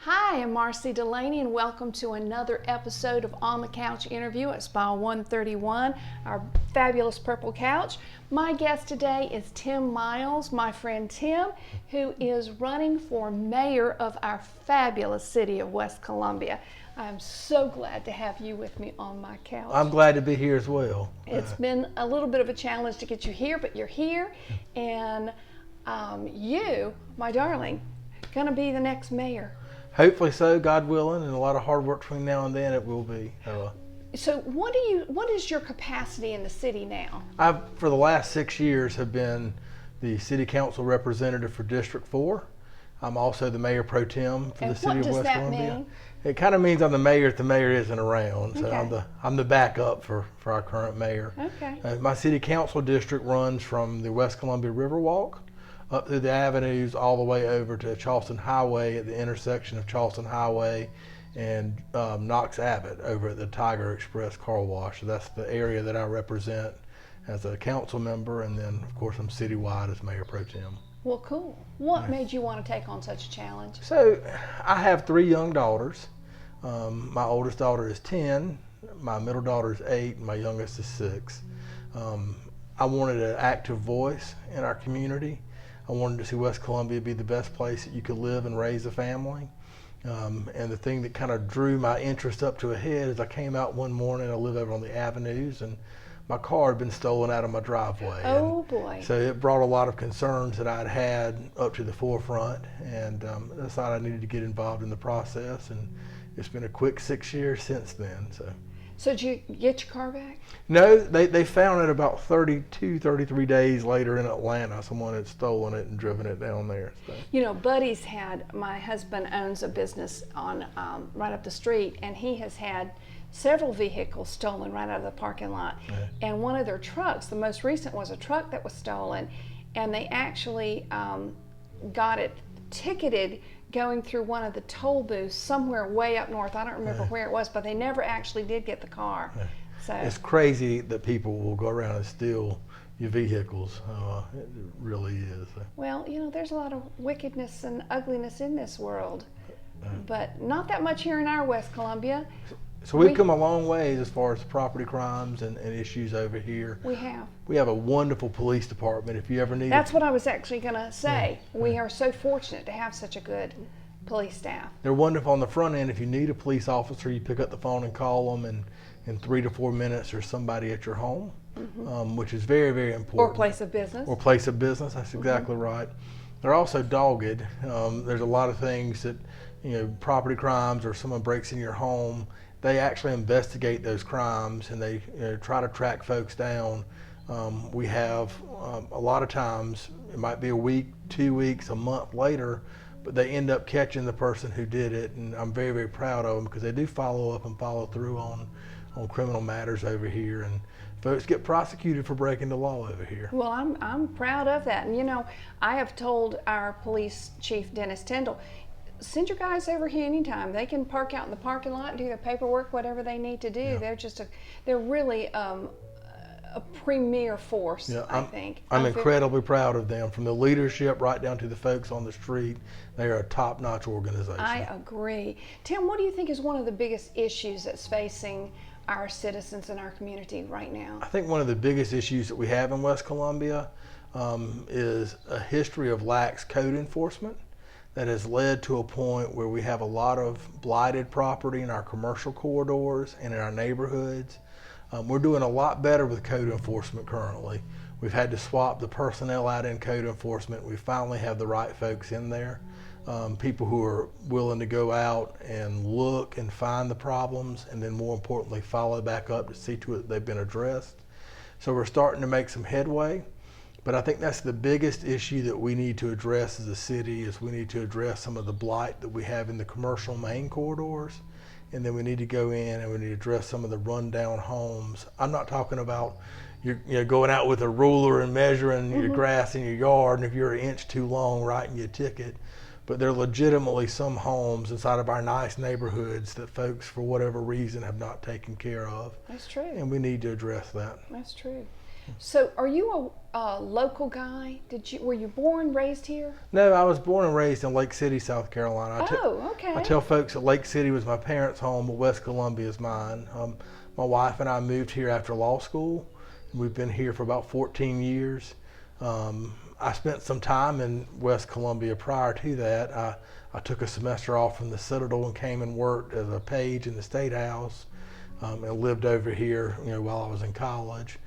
Hi, I'm Marcy Delaney, and welcome to another episode of On the Couch Interview at Spa 131, our fabulous purple couch. My guest today is Tem Miles, my friend Tim, who is running for mayor of our fabulous city of West Columbia. I'm so glad to have you with me on my couch. I'm glad to be here as well. It's been a little bit of a challenge to get you here, but you're here, and you, my darling, gonna be the next mayor. Hopefully so, God willing, and a lot of hard work between now and then it will be. So what is your capacity in the city now? I, for the last 6 years, have been the city council representative for District 4. I'm also the mayor pro tem for the city of West Columbia. Mean? It kind of means I'm the mayor if the mayor isn't around. So Okay. I'm the backup for our current mayor. Okay. My city council district runs from the West Columbia Riverwalk up through the avenues all the way over to Charleston Highway at the intersection of Charleston Highway and Knox Abbott over at the Tiger Express Car Wash. So that's the area that I represent as a council member, and then of course I'm citywide as mayor pro tem. Well, cool. What made you want to take on such a challenge? So I have 3 young daughters. My oldest daughter is 10, my middle daughter is 8, and my youngest is 6. I wanted an active voice in our community. I wanted to see West Columbia be the best place that you could live and raise a family. And the thing that kind of drew my interest up to a head is I came out one morning, I live over on the avenues, and my car had been stolen out of my driveway. Oh boy. So it brought a lot of concerns that I'd had up to the forefront, and I decided I needed to get involved in the process, and it's been a quick 6 years since then. So did you get your car back? No, they found it about 32, 33 days later in Atlanta. Someone had stolen it and driven it down there. So. You know, Buddy's my husband owns a business on right up the street, and he has had several vehicles stolen right out of the parking lot. Yeah. And one of their trucks, the most recent was a truck that was stolen, and they actually got it ticketed going through one of the toll booths somewhere way up north. I don't remember where it was, but they never actually did get the car. So it's crazy that people will go around and steal your vehicles. It really is. well, you know, there's a lot of wickedness and ugliness in this world, but not that much here in our West Columbia. So we've come a long ways as far as property crimes and issues over here. We have. We have a wonderful police department. If you ever need That's what I was actually going to say. We are so fortunate to have such a good police staff. They're wonderful on the front end. If you need a police officer, you pick up the phone and call them, and in 3 to 4 minutes there's somebody at your home, which is very, very important. Or place of business. Or place of business, that's exactly right. They're also dogged. There's a lot of things that, property crimes or someone breaks in your home, they actually investigate those crimes and they try to track folks down. We have a lot of times, it might be a week, 2 weeks, a month later, but they end up catching the person who did it, and I'm very, very proud of them because they do follow up and follow through on criminal matters over here, and folks get prosecuted for breaking the law over here. Well, I'm proud of that, and I have told our police chief, Dennis Tyndall, send your guys over here anytime. They can park out in the parking lot and do their paperwork, whatever they need to do. Yeah. They're really a premier force, yeah, I think. I'm incredibly proud of them, from the leadership right down to the folks on the street. They are a top-notch organization. I agree. Tim, what do you think is one of the biggest issues that's facing our citizens in our community right now? I think one of the biggest issues that we have in West Columbia is a history of lax code enforcement that has led to a point where we have a lot of blighted property in our commercial corridors and in our neighborhoods. We're doing a lot better with code enforcement currently. We've had to swap the personnel out in code enforcement. We finally have the right folks in there, people who are willing to go out and look and find the problems, and then more importantly follow back up to see to it they've been addressed. So we're starting to make some headway. But I think that's the biggest issue that we need to address as a city, is we need to address some of the blight that we have in the commercial main corridors. And then we need to go in and we need to address some of the rundown homes. I'm not talking about you're going out with a ruler and measuring your grass in your yard, and if you're an inch too long, writing you a ticket. But there are legitimately some homes inside of our nice neighborhoods that folks, for whatever reason, have not taken care of. That's true. And we need to address that. That's true. So, are you a local guy? Were you born, raised here? No, I was born and raised in Lake City, South Carolina. Oh, okay. I tell folks that Lake City was my parents' home, but West Columbia is mine. My wife and I moved here after law school. We've been here for about 14 years. I spent some time in West Columbia prior to that. I took a semester off from the Citadel and came and worked as a page in the State House, and lived over here, while I was in college.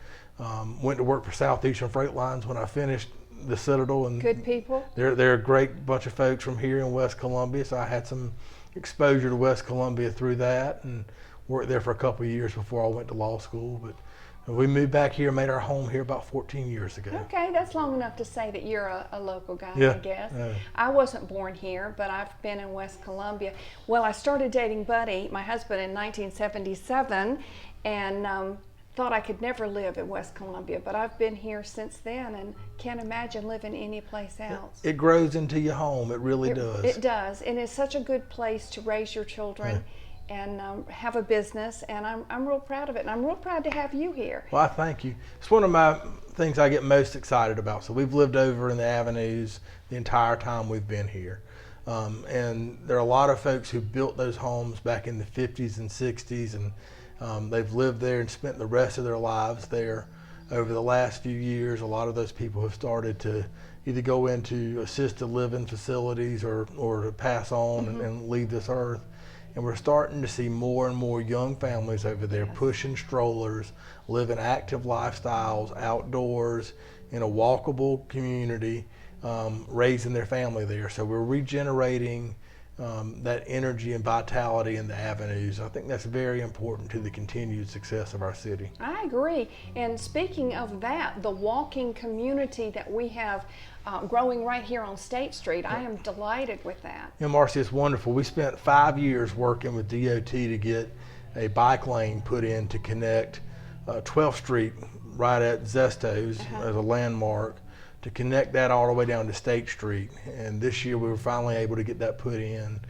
Went to work for Southeastern Freight Lines when I finished the Citadel, and Good people. they're a great bunch of folks from here in West Columbia. So I had some exposure to West Columbia through that, and worked there for a couple of years before I went to law school. But we moved back here, made our home here about 14 years ago. Okay, that's long enough to say that you're a local guy, Yeah. I guess. I wasn't born here, but I've been in West Columbia. Well, I started dating Buddy, my husband, in 1977, and thought I could never live in West Columbia, but I've been here since then and can't imagine living anyplace else. It grows into your home. It really does. It does, and it's such a good place to raise your children. And have a business, and I'm real proud of it, and I'm real proud to have you here. Well, I thank you. It's one of my things I get most excited about. So we've lived over in the Avenues the entire time we've been here. And there are a lot of folks who built those homes back in the 50s and 60s, and they've lived there and spent the rest of their lives there. Over the last few years, a lot of those people have started to either go into assisted living facilities or to pass on and leave this earth. And we're starting to see more and more young families over there pushing strollers, living active lifestyles outdoors in a walkable community, raising their family there. So we're regenerating that energy and vitality in the Avenues. I think that's very important to the continued success of our city. I agree. And speaking of that, the walking community that we have growing right here on State Street, I am delighted with that. Marcy, it's wonderful. We spent 5 years working with DOT to get a bike lane put in to connect 12th Street right at Zesto's as a landmark, to connect that all the way down to State Street. And this year we were finally able to get that put in.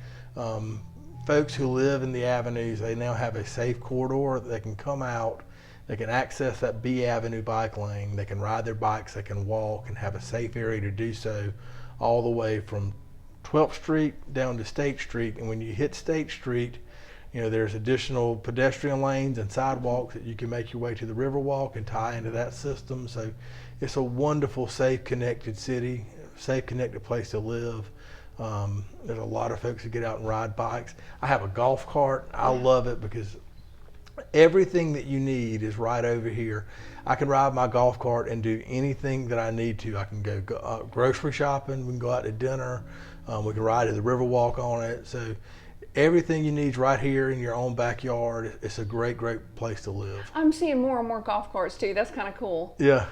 Folks who live in the Avenues, they now have a safe corridor. They can come out, they can access that B Avenue bike lane, they can ride their bikes, they can walk and have a safe area to do so, all the way from 12th Street down to State Street. And when you hit State Street, there's additional pedestrian lanes and sidewalks that you can make your way to the Riverwalk and tie into that system. So it's a wonderful, safe, connected city, safe, connected place to live. There's a lot of folks who get out and ride bikes. I have a golf cart. I love it because everything that you need is right over here. I can ride my golf cart and do anything that I need to. I can go grocery shopping, we can go out to dinner, we can ride to the Riverwalk on it. So everything you need is right here in your own backyard. It's a great, great place to live. I'm seeing more and more golf carts too. That's kind of cool. Yeah.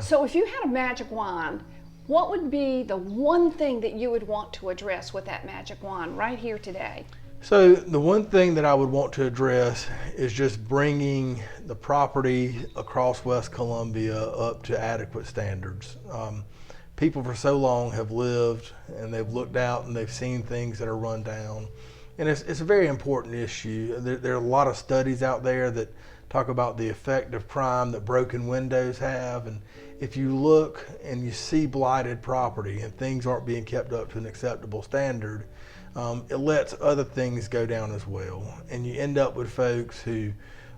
So if you had a magic wand, what would be the one thing that you would want to address with that magic wand right here today? So the one thing that I would want to address is just bringing the property across West Columbia up to adequate standards. People for so long have lived and they've looked out and they've seen things that are run down. And it's a very important issue. There are a lot of studies out there that talk about the effect of crime that broken windows have. And if you look and you see blighted property and things aren't being kept up to an acceptable standard, it lets other things go down as well. And you end up with folks who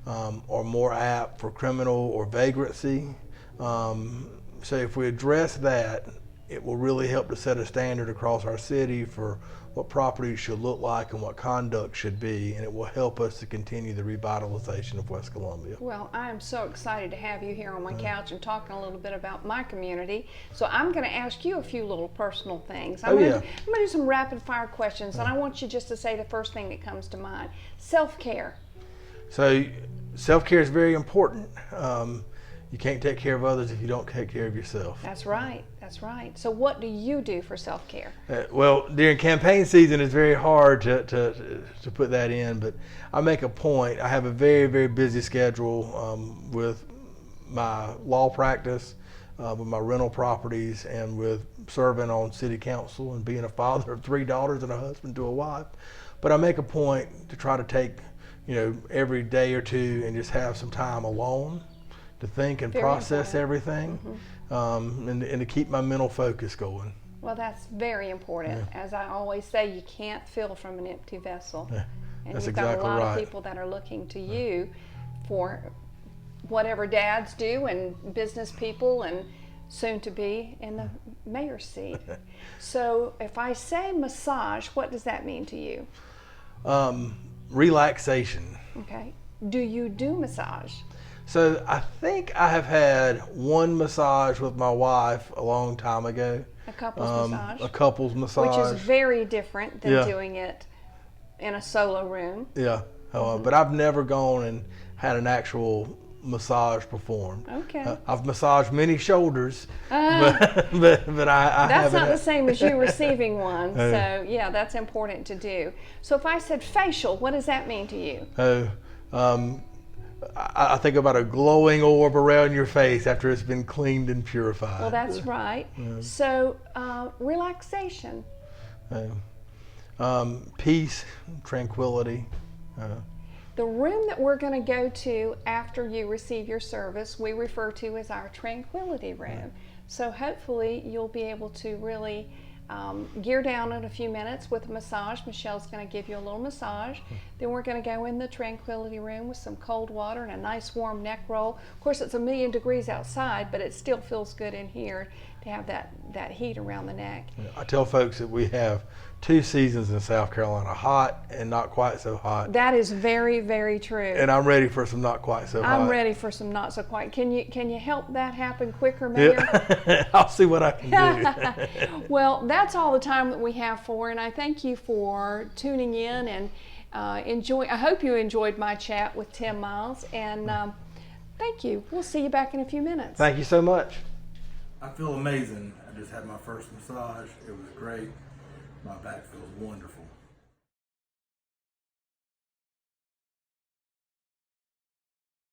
are more apt for criminal or vagrancy. So if we address that, it will really help to set a standard across our city for what property should look like and what conduct should be, and it will help us to continue the revitalization of West Columbia. Well, I am so excited to have you here on my couch and talking a little bit about my community. So I'm going to ask you a few little personal things. I'm going to do some rapid fire questions, and I want you just to say the first thing that comes to mind. Self-care. So self-care is very important. You can't take care of others if you don't take care of yourself. That's right. That's right. So what do you do for self-care? Well, during campaign season, it's very hard to put that in, but I make a point. I have a very, very busy schedule with my law practice, with my rental properties, and with serving on city council and being a father of 3 daughters and a husband to a wife. But I make a point to try to take, every day or two and just have some time alone. to think and Very process important. everything, and to keep my mental focus going. Well, that's very important. As I always say, you can't fill from an empty vessel. And That's you've got exactly a lot right. of people that are looking to you for whatever dads do, and business people, and soon to be in the mayor's seat. So if I say massage, what does that mean to you? Relaxation. Okay. Do you do massage? So I think I have had one massage with my wife a long time ago. A couple's massage? A couple's massage. Which is very different than Yeah. doing it in a solo room. Yeah. But I've never gone and had an actual massage performed. Okay. I've massaged many shoulders, but I That's haven't. not the same as you receiving one. So yeah, that's important to do. So if I said facial, what does that mean to you? I think about a glowing orb around your face after it's been cleaned and purified. Well, that's right. So relaxation. Peace, tranquility. The room that we're going to go to after you receive your service, we refer to as our tranquility room. So hopefully you'll be able to really gear down in a few minutes with a massage. Michelle's going to give you a little massage. Then we're going to go in the tranquility room with some cold water and a nice warm neck roll. Of course, it's 1,000,000 degrees outside, but it still feels good in here to have that heat around the neck. I tell folks that we have 2 seasons in South Carolina, hot and not quite so hot. That is very, very true. And I'm ready for some not quite so hot. I'm ready for some not so quite. Can you help that happen quicker, Mayor? Yeah. I'll see what I can do. Well, that's all the time that we have for, and I thank you for tuning in and I hope you enjoyed my chat with Tem Miles, and thank you. We'll see you back in a few minutes. Thank you so much. I feel amazing. I just had my first massage. It was great. My back feels wonderful.